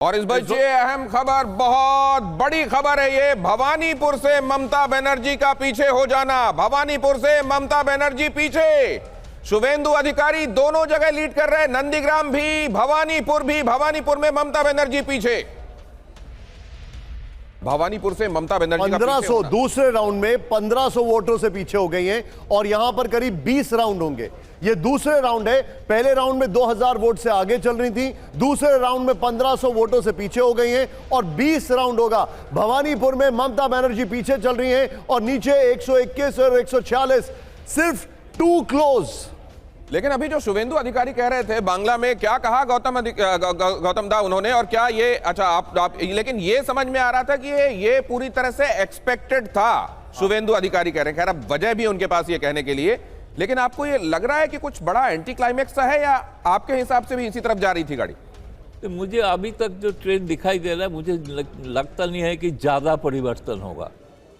और इस बच्चे अहम खबर, बहुत बड़ी खबर है ये। भवानीपुर से ममता बनर्जी का पीछे हो जाना। भवानीपुर से ममता बनर्जी पीछे, शुभेंदु अधिकारी दोनों जगह लीड कर रहे हैं, नंदीग्राम भी, भवानीपुर भी। भवानीपुर में ममता बनर्जी पीछे, भवानीपुर से ममता बनर्जी 1500 दूसरे राउंड में 1500 वोटों से पीछे हो गई हैं और यहां पर करीब 20 राउंड होंगे। ये दूसरे राउंड है। पहले राउंड में 2000 वोट से आगे चल रही थी, दूसरे राउंड में 1500 वोटों से पीछे हो गई हैं और 20 राउंड होगा। भवानीपुर में ममता बनर्जी पीछे चल रही हैं और नीचे 121 और 146, सिर्फ 2 क्लोज। लेकिन अभी जो शुभेंदु अधिकारी कह रहे थे बांग्ला में, क्या कहा गौतम दा उन्होंने, और क्या ये अच्छा आप लेकिन ये समझ में आ रहा था कि ये पूरी तरह से एक्सपेक्टेड था, शुभेंदु अधिकारी कह रहे हैं। खैर अब वजह भी उनके पास ये कहने के लिए, लेकिन आपको ये लग रहा है कि कुछ बड़ा एंटी क्लाइमेक्स है या आपके हिसाब से भी इसी तरफ जा रही थी गाड़ी? तो मुझे अभी तक जो ट्रेंड दिखाई दे रहा है, मुझे लगता नहीं है कि ज्यादा परिवर्तन होगा,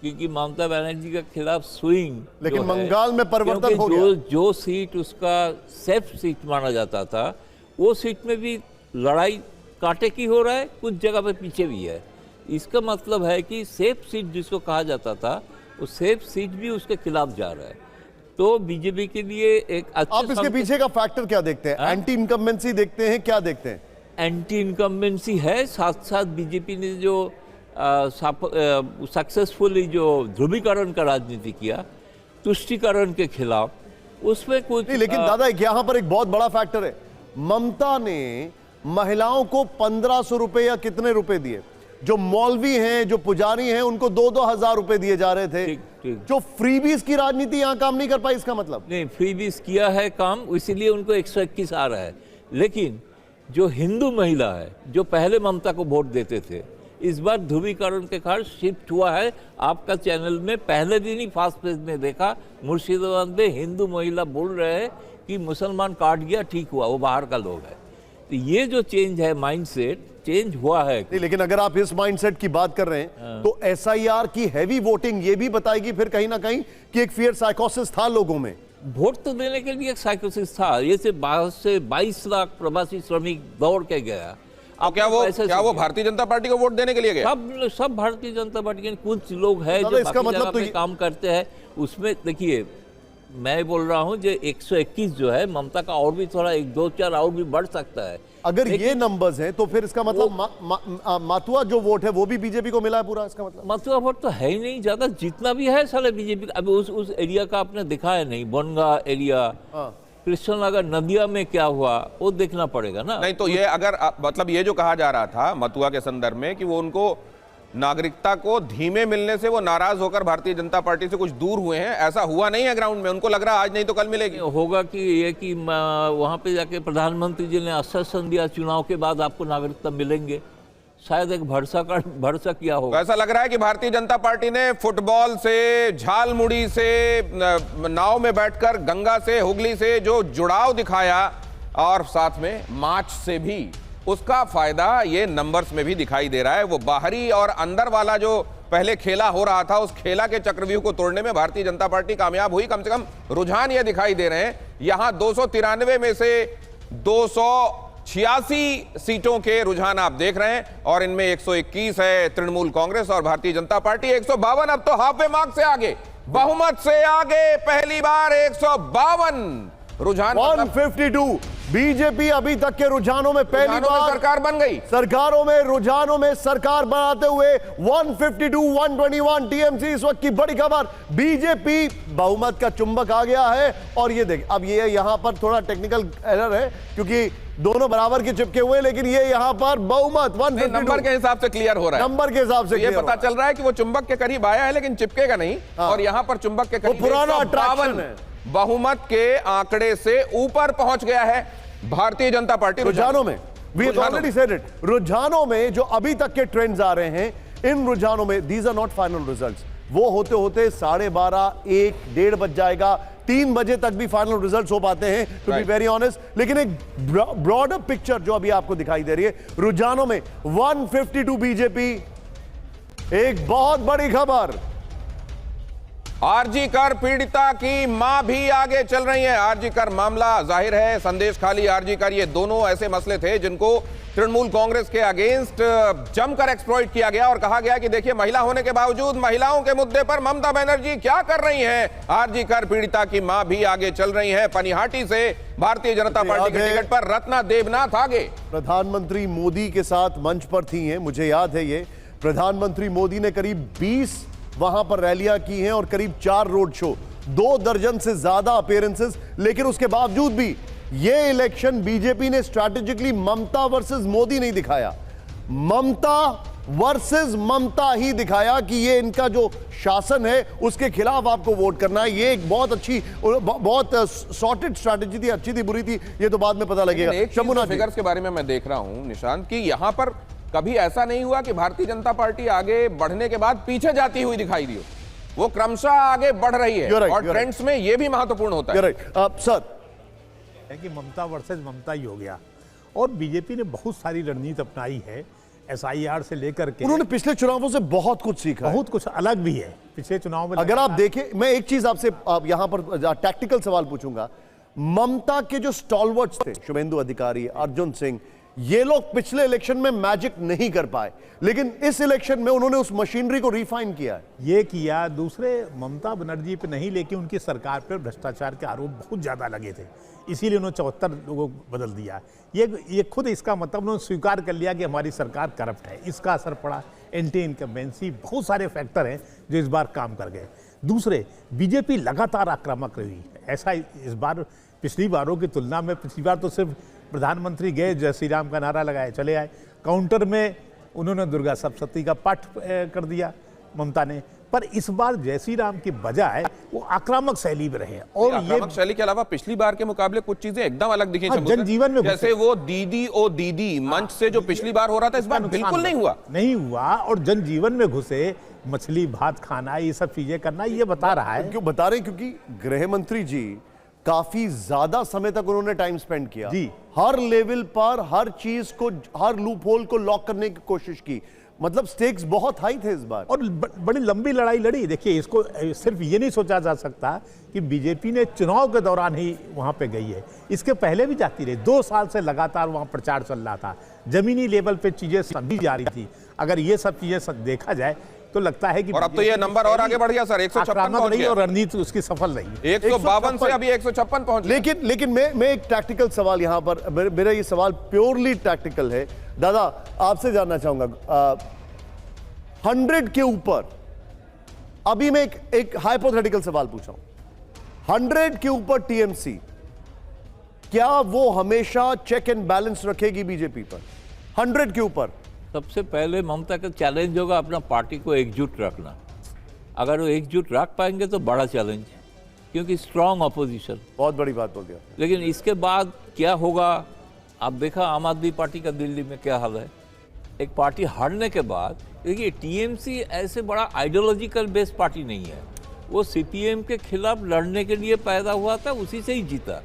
क्योंकि ममता बनर्जी के खिलाफ स्विंग, लेकिन बंगाल में परिवर्तन हो गया। जो सीट उसका सेफ सीट माना जाता था, वो सीट में भी लड़ाई कांटे की हो रहा है, कुछ जगह पे पीछे भी है। इसका मतलब है कि सेफ सीट जिसको कहा जाता था, वो सेफ सीट भी उसके खिलाफ जा रहा है। तो बीजेपी के लिए एक अच्छा, आप इसके पीछे का फैक्टर क्या देखते हैं? एंटी इनकम्बेंसी देखते हैं, क्या देखते हैं? एंटी इनकम्बेंसी है, साथ साथ बीजेपी ने जो सक्सेसफुली जो ध्रुवीकरण का राजनीति किया, तुष्टीकरण के खिलाफ, उसमें कुछ नहीं, लेकिन दादा यहां पर एक बहुत बड़ा फैक्टर है। ममता ने महिलाओं को 1500 रुपए या कितने रुपए दिए? जो मौलवी हैं, जो पुजारी हैं, उनको 2-2 हजार रुपए दिए जा रहे थे। ठीक। जो फ्रीबीज की राजनीति यहां काम नहीं कर पाई, इसका मतलब? नहीं, फ्रीबीज किया है काम, इसीलिए उनको 121 आ रहा है। लेकिन जो हिंदू महिला है, जो पहले ममता को वोट देते थे, इस बार ध्रुवीकरण के कारण शिफ्ट हुआ है। आपका चैनल में पहले दिन ही फास्ट पेज में देखा, मुर्शिदाबाद में हिंदू महिला बोल रहे हैं कि मुसलमान काट गया, ठीक हुआ, वो बाहर का लोग है। तो ये जो चेंज है, माइंडसेट चेंज हुआ है। नहीं, लेकिन अगर आप इस माइंडसेट की बात कर रहे हैं तो SIR की हैवी वोटिंग ये भी बताएगी फिर कहीं ना कहीं कि एक फियर साइकोसिस था लोगों में। वोट तो देने के लिए एक साइकोसिस था। ये से 22 लाख प्रवासी श्रमिक दौड़ के गया। अब क्या वो भारतीय जनता पार्टी को वोट देने के लिए गए? सब भारतीय जनता पार्टी के कुछ लोग हैं जो इसका बाकी मतलब जगह पे काम करते हैं। उसमें देखिए, मैं बोल रहा हूं जो 121 जो है ममता का, और भी थोड़ा 1-2-4 और भी बढ़ सकता है। अगर ये नंबर्स हैं तो फिर इसका मतलब मातुआ जो वोट है वो भी बीजेपी को मिला है पूरा, इसका मतलब? मातुआ वोट तो है ही नहीं ज्यादा, जितना भी है साले बीजेपी। अभी उस एरिया का आपने दिखाया नहीं, बनगा एरिया, कृष्णनगर, नदिया में क्या हुआ वो देखना पड़ेगा ना। नहीं तो ये अगर मतलब ये जो कहा जा रहा था मथुआ के संदर्भ में कि वो उनको नागरिकता को धीमे मिलने से वो नाराज होकर भारतीय जनता पार्टी से कुछ दूर हुए हैं, ऐसा हुआ नहीं है ग्राउंड में। उनको लग रहा आज नहीं तो कल मिलेगी। होगा कि ये कि वहां पे जाके प्रधानमंत्री जी ने आश्वासन दिया चुनाव के बाद आपको नागरिकता मिलेंगे, शायद एक भरोसा किया होगा। ऐसा लग रहा है कि भारतीय जनता पार्टी ने फुटबॉल से, झालमुड़ी से, नाव में बैठकर गंगा से, हुगली से जो जुड़ाव दिखाया, और साथ में मार्च से भी, उसका फायदा ये नंबर्स में भी दिखाई दे रहा है। वो बाहरी और अंदर वाला जो पहले खेला हो रहा था, उस खेला के चक्रव्यूह को तोड़ने में भारतीय जनता पार्टी कामयाब हुई। कम से कम रुझान ये दिखाई दे रहे हैं। यहां 293 में से 286 सीटों के रुझान आप देख रहे हैं, और इनमें 121 है तृणमूल कांग्रेस और भारतीय जनता पार्टी। 152, अब तो हाफवे मार्क से आगे, बहुमत से आगे, पहली बार 152 रुझान। 152 बीजेपी अभी तक के रुझानों में पहली बार सरकार बन गई। रुझानों में सरकार बनाते हुए 152, 121 टीएमसी। इस वक्त की बड़ी खबर, बीजेपी बहुमत का चुंबक आ गया है। और ये देख, अब ये यहां पर थोड़ा टेक्निकल एरर है क्योंकि दोनों बराबर के चिपके हुए, लेकिन ये यहां पर बहुमत 152 नंबर के हिसाब से क्लियर हो रहा है। नंबर के हिसाब से ये पता चल रहा है कि वो चुंबक के करीब आया है, लेकिन चिपकेगा नहीं। और यहां पर चुंबक के करीब पुराना अट्रैक्शन है, बहुमत के आंकड़े से ऊपर पहुंच गया है भारतीय जनता पार्टी रुझानों में। We have already said it. रुझानों में जो अभी तक के ट्रेंड्स आ रहे हैं, इन रुझानों में these are not final results. वो होते होते 12:30, 1, 1:30 बज जाएगा, 3 बजे तक भी फाइनल रिजल्ट्स हो पाते हैं, टू बी वेरी ऑनेस्ट। लेकिन एक ब्रॉडर पिक्चर जो अभी आपको दिखाई दे रही है, रुझानों में 152 बीजेपी। एक बहुत बड़ी खबर, आरजी कर पीड़िता की मां भी आगे चल रही है। आरजी कर मामला जाहिर है, संदेश खाली, आरजी कर, ये दोनों ऐसे मसले थे जिनको तृणमूल कांग्रेस के अगेंस्ट जमकर एक्सप्लॉइट किया गया और कहा गया कि देखिए, महिला होने के बावजूद महिलाओं के मुद्दे पर ममता बनर्जी क्या कर रही हैं। आरजी कर पीड़िता की मां भी आगे चल रही है। पनिहाटी से भारतीय जनता पार्टी के टिकट पर रत्ना देवनाथ आगे। प्रधानमंत्री मोदी के साथ मंच पर थी हैं, मुझे याद है ये। प्रधानमंत्री मोदी ने करीब 20 वहां पर रैलियां की हैं और करीब 4 रोड शो, 2 दर्जन से ज्यादा अपीयरेंसेस। लेकिन उसके बावजूद भी ये इलेक्शन बीजेपी ने स्ट्रैटेजिकली ममता वर्सेस मोदी नहीं दिखाया, ममता वर्सेस ममता ही दिखाया कि ये इनका जो शासन है उसके खिलाफ आपको वोट करना है। ये एक बहुत अच्छी, बहुत सॉर्टेड स्ट्रैटेजी थी। अच्छी थी, बुरी थी, ये तो बाद में पता लगेगा। शंभुनाथ जी, फिगर्स के बारे में मैं देख रहा हूं निशांत, कि यहां पर कभी ऐसा नहीं हुआ कि भारतीय जनता पार्टी आगे बढ़ने के बाद पीछे जाती हुई दिखाई दी हो। वो क्रमशः आगे बढ़ रही है और ट्रेंड्स में ये भी महत्वपूर्ण होता है। सर, कि ममता वर्सेस ममता ही हो गया और बीजेपी ने बहुत सारी रणनीति अपनाई है, SIR से लेकर के। उन्होंने पिछले चुनावों से बहुत कुछ सीखा, बहुत कुछ अलग भी है पिछले चुनाव में। अगर आप देखें, मैं एक चीज आपसे यहां पर टैक्टिकल सवाल पूछूंगा। ममता के जो स्टॉलवर्ट्स थे, शुभेंदु अधिकारी, अर्जुन सिंह, ये लोग पिछले इलेक्शन में मैजिक नहीं कर पाए, लेकिन इस इलेक्शन में उन्होंने उस मशीनरी को रिफाइन किया है। ये किया। दूसरे, ममता बनर्जी पे नहीं, लेकिन उनकी सरकार पर भ्रष्टाचार के आरोप बहुत ज्यादा लगे थे, इसीलिए उन्होंने 74 लोगों को बदल दिया। ये खुद इसका मतलब उन्होंने स्वीकार कर लिया कि हमारी सरकार करप्ट है। इसका असर पड़ा। एंटी इनकम्बेंसी, बहुत सारे फैक्टर हैं जो इस बार काम कर गए। दूसरे, बीजेपी लगातार आक्रामक रही। ऐसा इस बार पिछली बारों की तुलना में, पिछली बार तो सिर्फ प्रधानमंत्री गए, जय श्री राम का नारा लगाए चले आए। काउंटर में उन्होंने दुर्गा सप्तशती का पाठ कर दिया ममता ने। पर इस बार जय श्री राम की बजाय वो आक्रामक शैली में रहे। और आक्रामक शैली के अलावा पिछली बार के मुकाबले कुछ चीजें एकदम अलग दिखी। जनजीवन में जैसे वो दीदी ओ दीदी मंच से जो पिछली बार हो रहा था, इस बार बिल्कुल नहीं हुआ। और जनजीवन में घुसे, मछली भात खाना, ये सब चीजें करना, ये बता रहा है। क्यों बता रहे हैं? क्योंकि गृह मंत्री जी काफी ज्यादा समय तक उन्होंने टाइम स्पेंड किया जी, हर लेवल पर हर चीज को, हर लूप होल को लॉक करने की कोशिश की। मतलब स्टेक्स बहुत हाई थे इस बार और बड़ी लंबी लड़ाई लड़ी। देखिए, इसको सिर्फ ये नहीं सोचा जा सकता कि बीजेपी ने चुनाव के दौरान ही वहां पे गई है, इसके पहले भी जाती रही। 2 साल से लगातार वहां प्रचार चल रहा था, जमीनी लेवल पे चीजें समझी जा रही थी। अगर ये सब चीजें देखा जाए तो लगता है कि और अब तो ये नंबर और आगे बढ़ गया सर, 156 पहुंच गया और रणनीति उसकी सफल रही। 152 से अभी 156 पहुंच गया। लेकिन मैं एक टैक्टिकल सवाल यहां पर, मेरा ये सवाल प्योरली टैक्टिकल है। दादा, आपसे जानना चाहूंगा, 100 के ऊपर, अभी मैं एक हाइपोथेटिकल सवाल पूछा हूं, 100 के ऊपर टीएमसी, क्या वो हमेशा चेक एंड बैलेंस रखेगी बीजेपी पर? 100 के ऊपर सबसे पहले ममता का चैलेंज होगा अपना पार्टी को एकजुट रखना। अगर वो एकजुट रख पाएंगे तो बड़ा चैलेंज, क्योंकि स्ट्रांग अपोजिशन। बहुत बड़ी बात हो गया। लेकिन इसके बाद क्या होगा, आप देखा आम आदमी पार्टी का दिल्ली में क्या हाल है। एक पार्टी हारने के बाद, देखिए टीएमसी ऐसे बड़ा आइडियोलॉजिकल बेस्ड पार्टी नहीं है, वो सीपीएम के खिलाफ लड़ने के लिए पैदा हुआ था, उसी से ही जीता।